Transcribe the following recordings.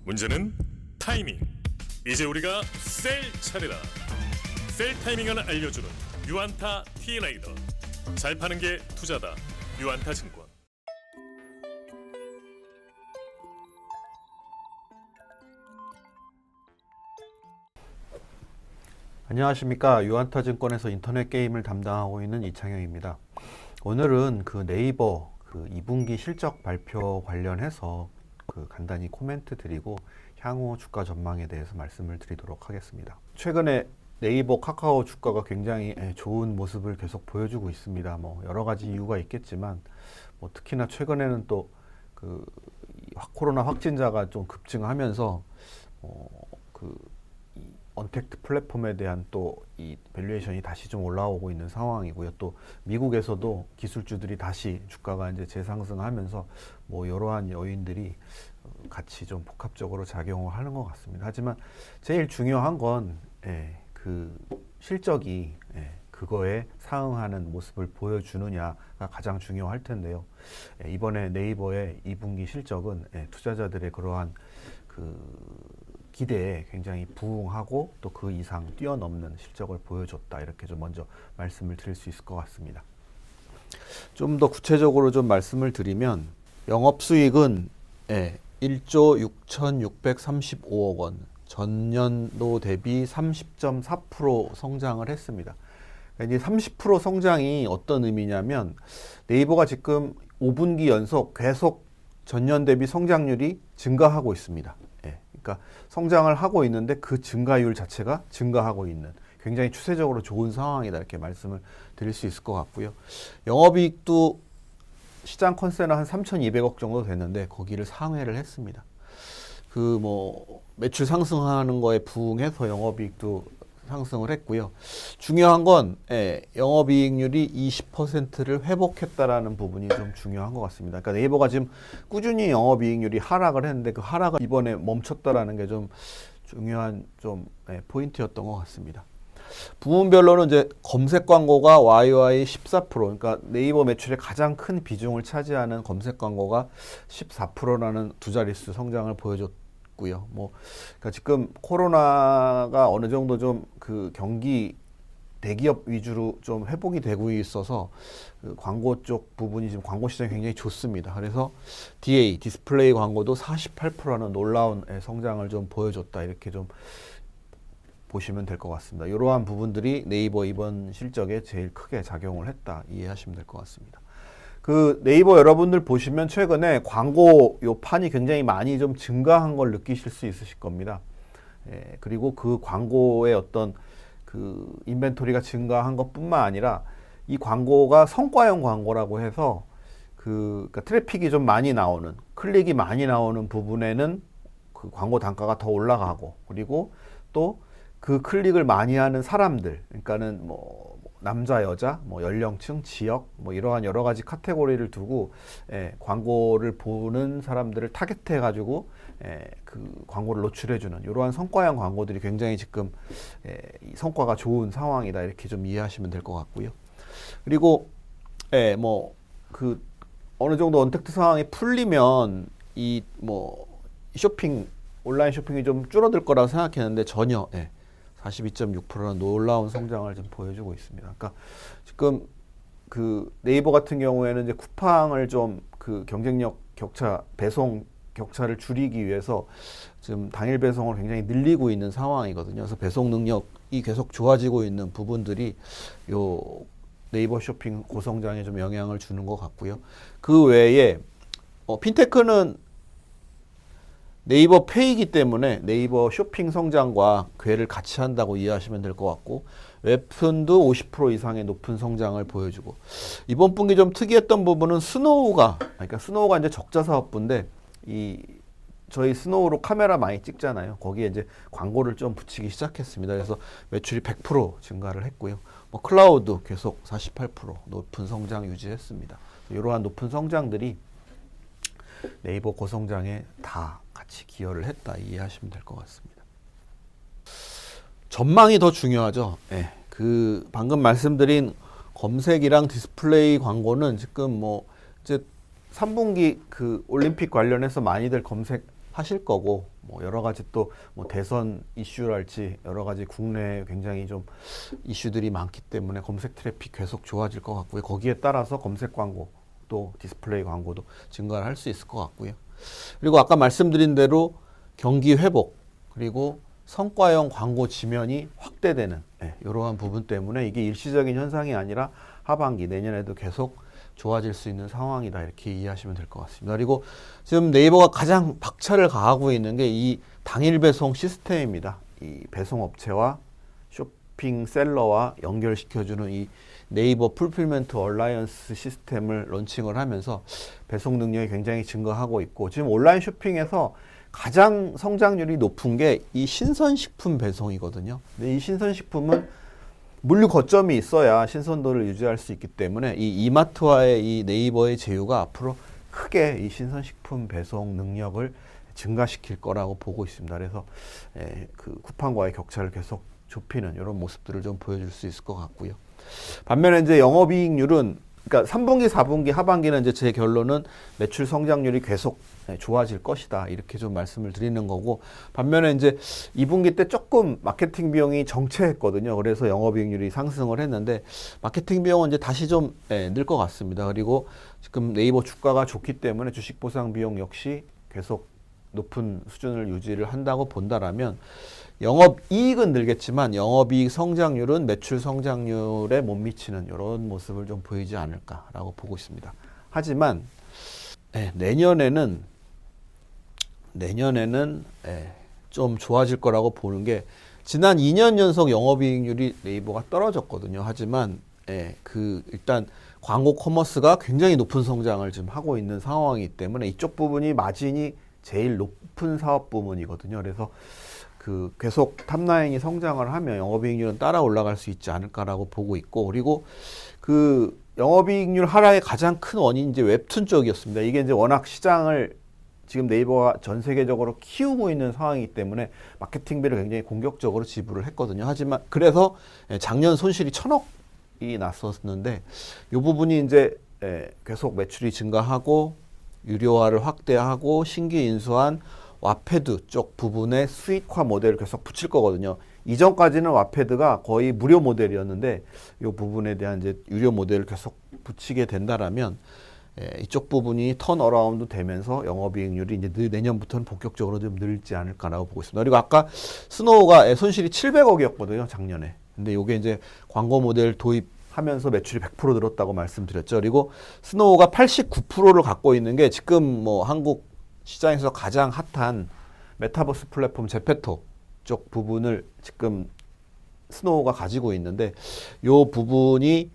문제는 타이밍. 이제 우리가 셀 차례다. 셀 타이밍을 알려주는 유안타 T레이더. 잘 파는 게 투자다. 유안타증권. 안녕하십니까. 유안타증권에서 인터넷 게임을 담당하고 있는 이창영입니다. 오늘은 그 네이버 2분기 실적 발표 관련해서 간단히 코멘트 드리고 향후 주가 전망에 대해서 말씀을 드리도록 하겠습니다. 최근에 네이버, 카카오 주가가 굉장히 좋은 모습을 계속 보여주고 있습니다. 여러 가지 이유가 있겠지만 특히나 최근에는 또 코로나 확진자가 좀 급증하면서 언택트 플랫폼에 대한 또 이 밸류에이션이 다시 좀 올라오고 있는 상황이고요. 또 미국에서도 기술주들이 다시 주가가 이제 재상승하면서 이러한 요인들이 같이 좀 복합적으로 작용을 하는 것 같습니다. 하지만 제일 중요한 건 그 실적이 그거에 상응하는 모습을 보여주느냐가 가장 중요할 텐데요. 이번에 네이버의 2분기 실적은 투자자들의 그러한 기대에 굉장히 부응하고 또 그 이상 뛰어넘는 실적을 보여줬다. 이렇게 좀 먼저 말씀을 드릴 수 있을 것 같습니다. 좀 더 구체적으로 좀 말씀을 드리면 영업수익은 1조 6,635억 원, 전년도 대비 30.4% 성장을 했습니다. 이제 30% 성장이 어떤 의미냐면 네이버가 지금 5분기 연속 계속 전년 대비 성장률이 증가하고 있습니다. 그러니까 성장을 하고 있는데 그 증가율 자체가 증가하고 있는 굉장히 추세적으로 좋은 상황이다. 이렇게 말씀을 드릴 수 있을 것 같고요. 영업이익도 시장 컨센은 한 3,200억 정도 됐는데 거기를 상회를 했습니다. 매출 상승하는 거에 부응해서 영업이익도 상승을 했고요. 중요한 건 영업이익률이 20%를 회복했다라는 부분이 좀 중요한 것 같습니다. 그러니까 네이버가 지금 꾸준히 영업이익률이 하락을 했는데 그 하락을 이번에 멈췄다라는 게 좀 중요한 포인트였던 것 같습니다. 부문별로는 이제 검색 광고가 YY 14%, 그러니까 네이버 매출의 가장 큰 비중을 차지하는 검색 광고가 14%라는 두 자릿수 성장을 보여줬고요. 그러니까 지금 코로나가 어느 정도 좀 경기 대기업 위주로 좀 회복이 되고 있어서 광고 쪽 부분이 지금 광고 시장이 굉장히 좋습니다. 그래서 DA, 디스플레이 광고도 48%라는 놀라운 성장을 좀 보여줬다. 이렇게 좀 보시면 될 것 같습니다. 이러한 부분들이 네이버 이번 실적에 제일 크게 작용을 했다. 이해하시면 될 것 같습니다. 네이버 여러분들 보시면 최근에 광고 요 판이 굉장히 많이 좀 증가한 걸 느끼실 수 있으실 겁니다. 그리고 그 광고의 어떤 인벤토리가 증가한 것뿐만 아니라 이 광고가 성과형 광고라고 해서 그러니까 트래픽이 좀 많이 나오는, 클릭이 많이 나오는 부분에는 광고 단가가 더 올라가고, 그리고 또 클릭을 많이 하는 사람들, 그러니까는 남자, 여자, 연령층, 지역, 이러한 여러 가지 카테고리를 두고 광고를 보는 사람들을 타겟해 가지고 광고를 노출해주는 이러한 성과형 광고들이 굉장히 지금 성과가 좋은 상황이다. 이렇게 좀 이해하시면 될 것 같고요. 그리고 어느 정도 언택트 상황이 풀리면 온라인 쇼핑이 좀 줄어들 거라고 생각했는데 전혀 42.6%는 놀라운 성장을 좀 보여주고 있습니다. 그러니까 지금 네이버 같은 경우에는 이제 쿠팡을 좀 경쟁력 격차, 배송 격차를 줄이기 위해서 지금 당일 배송을 굉장히 늘리고 있는 상황이거든요. 그래서 배송 능력이 계속 좋아지고 있는 부분들이 요 네이버 쇼핑 고성장에 좀 영향을 주는 것 같고요. 그 외에 핀테크는 네이버 페이이기 때문에 네이버 쇼핑 성장과 궤를 같이 한다고 이해하시면 될 것 같고, 웹툰도 50% 이상의 높은 성장을 보여주고, 이번 분기 좀 특이했던 부분은 스노우가 이제 적자 사업부인데 저희 스노우로 카메라 많이 찍잖아요. 거기에 이제 광고를 좀 붙이기 시작했습니다. 그래서 매출이 100% 증가를 했고요. 클라우드 계속 48% 높은 성장 유지했습니다. 이러한 높은 성장들이 네이버 고성장에 다 같이 기여를 했다. 이해하시면 될 것 같습니다. 전망이 더 중요하죠. 방금 말씀드린 검색이랑 디스플레이 광고는 지금 이제 3분기 올림픽 관련해서 많이들 검색 하실 거고, 뭐 여러 가지 또 뭐 대선 이슈랄지 여러 가지 국내에 굉장히 좀 이슈들이 많기 때문에 검색 트래픽 계속 좋아질 것 같고요. 거기에 따라서 검색 광고 또 디스플레이 광고도 증가를 할 수 있을 것 같고요. 그리고 아까 말씀드린 대로 경기 회복 그리고 성과형 광고 지면이 확대되는 이러한 부분 때문에 이게 일시적인 현상이 아니라 하반기 내년에도 계속 좋아질 수 있는 상황이다 이렇게 이해하시면 될 것 같습니다. 그리고 지금 네이버가 가장 박차를 가하고 있는 게 이 당일 배송 시스템입니다. 이 배송업체와 쇼핑 셀러와 연결시켜주는 이 네이버 풀필먼트 얼라이언스 시스템을 론칭을 하면서 배송 능력이 굉장히 증가하고 있고 지금 온라인 쇼핑에서 가장 성장률이 높은 게 이 신선식품 배송이거든요. 근데 이 신선식품은 물류 거점이 있어야 신선도를 유지할 수 있기 때문에 이 이마트와의 이 네이버의 제휴가 앞으로 크게 이 신선식품 배송 능력을 증가시킬 거라고 보고 있습니다. 그래서 그 쿠팡과의 격차를 계속 좁히는 이런 모습들을 좀 보여줄 수 있을 것 같고요. 반면에 이제 영업이익률은 그러니까 3분기, 4분기, 하반기는 이제 제 결론은 매출 성장률이 계속 좋아질 것이다. 이렇게 좀 말씀을 드리는 거고 반면에 이제 2분기 때 조금 마케팅 비용이 정체했거든요. 그래서 영업이익률이 상승을 했는데 마케팅 비용은 이제 다시 좀 늘 것 같습니다. 그리고 지금 네이버 주가가 좋기 때문에 주식 보상 비용 역시 계속 높은 수준을 유지를 한다고 본다라면 영업이익은 늘겠지만 영업이익 성장률은 매출 성장률에 못 미치는 이런 모습을 좀 보이지 않을까라고 보고 있습니다. 하지만 내년에는 좀 좋아질 거라고 보는 게 지난 2년 연속 영업이익률이 네이버가 떨어졌거든요. 하지만 일단 광고 커머스가 굉장히 높은 성장을 지금 하고 있는 상황이기 때문에 이쪽 부분이 마진이 제일 높은 사업 부문이거든요. 그래서 계속 탑라인이 성장을 하면 영업이익률은 따라 올라갈 수 있지 않을까라고 보고 있고 그리고 영업이익률 하락의 가장 큰 원인이 이제 웹툰 쪽이었습니다. 이게 이제 워낙 시장을 지금 네이버가 전 세계적으로 키우고 있는 상황이기 때문에 마케팅비를 굉장히 공격적으로 지불을 했거든요. 하지만 그래서 작년 손실이 1,000억이 났었는데 이 부분이 이제 계속 매출이 증가하고 유료화를 확대하고 신규 인수한 와패드 쪽 부분에 수익화 모델을 계속 붙일 거거든요. 이전까지는 와패드가 거의 무료 모델이었는데 이 부분에 대한 이제 유료 모델을 계속 붙이게 된다라면 이쪽 부분이 턴어라운드 되면서 영업이익률이 이제 내년부터는 본격적으로 좀 늘지 않을까라고 보고 있습니다. 그리고 아까 스노우가 손실이 700억이었거든요, 작년에. 근데 이게 이제 광고 모델 도입하면서 매출이 100% 늘었다고 말씀드렸죠. 그리고 스노우가 89%를 갖고 있는 게 지금 뭐 한국 시장에서 가장 핫한 메타버스 플랫폼 제페토 쪽 부분을 지금 스노우가 가지고 있는데 요 부분이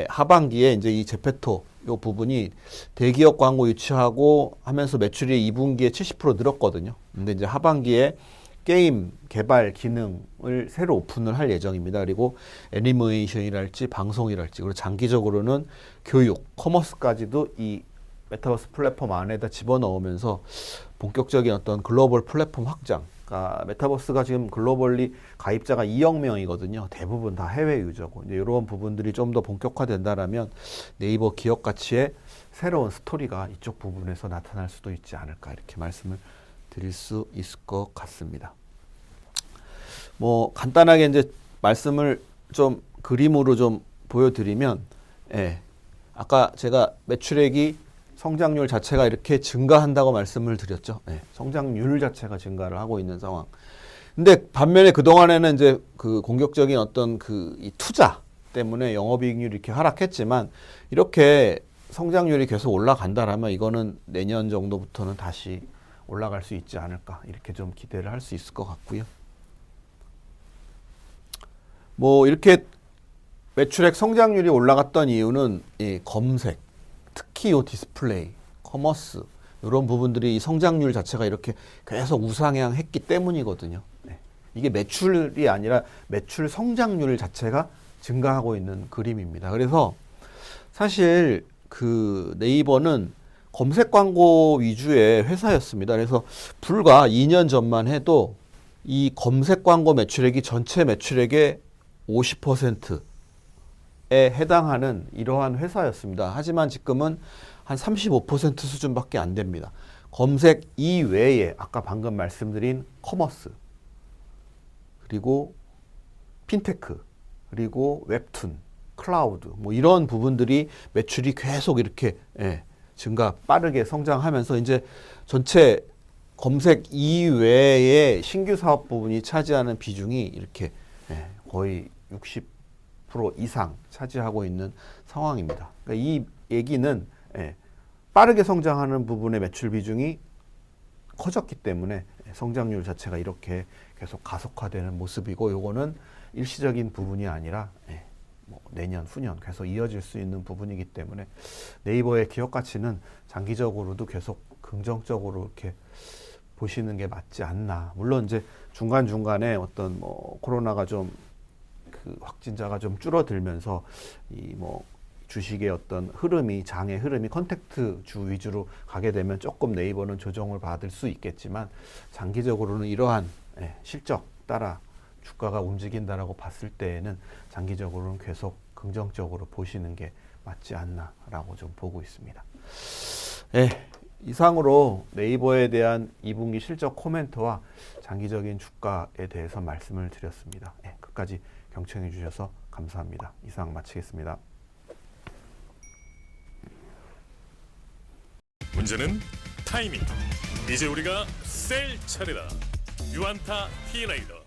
하반기에 이제 이 제페토 요 부분이 대기업 광고 유치하고 하면서 매출이 2분기에 70% 늘었거든요. 근데 이제 하반기에 게임 개발 기능을 새로 오픈을 할 예정입니다. 그리고 애니메이션이랄지 방송이랄지 그리고 장기적으로는 교육, 커머스까지도 이 메타버스 플랫폼 안에다 집어넣으면서 본격적인 어떤 글로벌 플랫폼 확장. 그러니까 메타버스가 지금 글로벌리 가입자가 2억 명이거든요. 대부분 다 해외 유저고. 이제 이런 부분들이 좀 더 본격화된다라면 네이버 기업 가치의 새로운 스토리가 이쪽 부분에서 나타날 수도 있지 않을까 이렇게 말씀을 드릴 수 있을 것 같습니다. 뭐 간단하게 이제 말씀을 좀 그림으로 좀 보여드리면, 아까 제가 매출액이 성장률 자체가 이렇게 증가한다고 말씀을 드렸죠. 성장률 자체가 증가를 하고 있는 상황. 근데 반면에 그동안에는 이제 그 공격적인 어떤 이 투자 때문에 영업이익률이 이렇게 하락했지만 이렇게 성장률이 계속 올라간다라면 이거는 내년 정도부터는 다시 올라갈 수 있지 않을까 이렇게 좀 기대를 할 수 있을 것 같고요. 뭐 이렇게 매출액 성장률이 올라갔던 이유는 검색, 특히 이 디스플레이, 커머스 이런 부분들이 이 성장률 자체가 이렇게 계속 우상향했기 때문이거든요. 이게 매출이 아니라 매출 성장률 자체가 증가하고 있는 그림입니다. 그래서 사실 네이버는 검색 광고 위주의 회사였습니다. 그래서 불과 2년 전만 해도 이 검색 광고 매출액이 전체 매출액의 50%에 해당하는 이러한 회사였습니다. 하지만 지금은 한 35% 수준밖에 안 됩니다. 검색 이외에 아까 방금 말씀드린 커머스, 그리고 핀테크, 그리고 웹툰, 클라우드 뭐 이런 부분들이 매출이 계속 이렇게 빠르게 성장하면서 이제 전체 검색 이외의 신규 사업 부분이 차지하는 비중이 이렇게 거의 60% 이상 차지하고 있는 상황입니다. 그러니까 이 얘기는 빠르게 성장하는 부분의 매출 비중이 커졌기 때문에 성장률 자체가 이렇게 계속 가속화되는 모습이고, 요거는 일시적인 부분이 아니라 뭐 내년, 후년 계속 이어질 수 있는 부분이기 때문에 네이버의 기업 가치는 장기적으로도 계속 긍정적으로 이렇게 보시는 게 맞지 않나. 물론 이제 중간중간에 어떤 뭐 코로나가 좀 그 확진자가 좀 줄어들면서 이 뭐 주식의 어떤 흐름이, 장의 흐름이 컨택트 주 위주로 가게 되면 조금 네이버는 조정을 받을 수 있겠지만, 장기적으로는 이러한 실적 따라 주가가 움직인다라고 봤을 때에는 장기적으로는 계속 긍정적으로 보시는 게 맞지 않나라고 좀 보고 있습니다. 이상으로 네이버에 대한 2분기 실적 코멘트와 장기적인 주가에 대해서 말씀을 드렸습니다. 끝까지 경청해 주셔서 감사합니다. 이상 마치겠습니다. 문제는 타이밍. 이제 우리가 셀 차례다. 유안타 T레이더.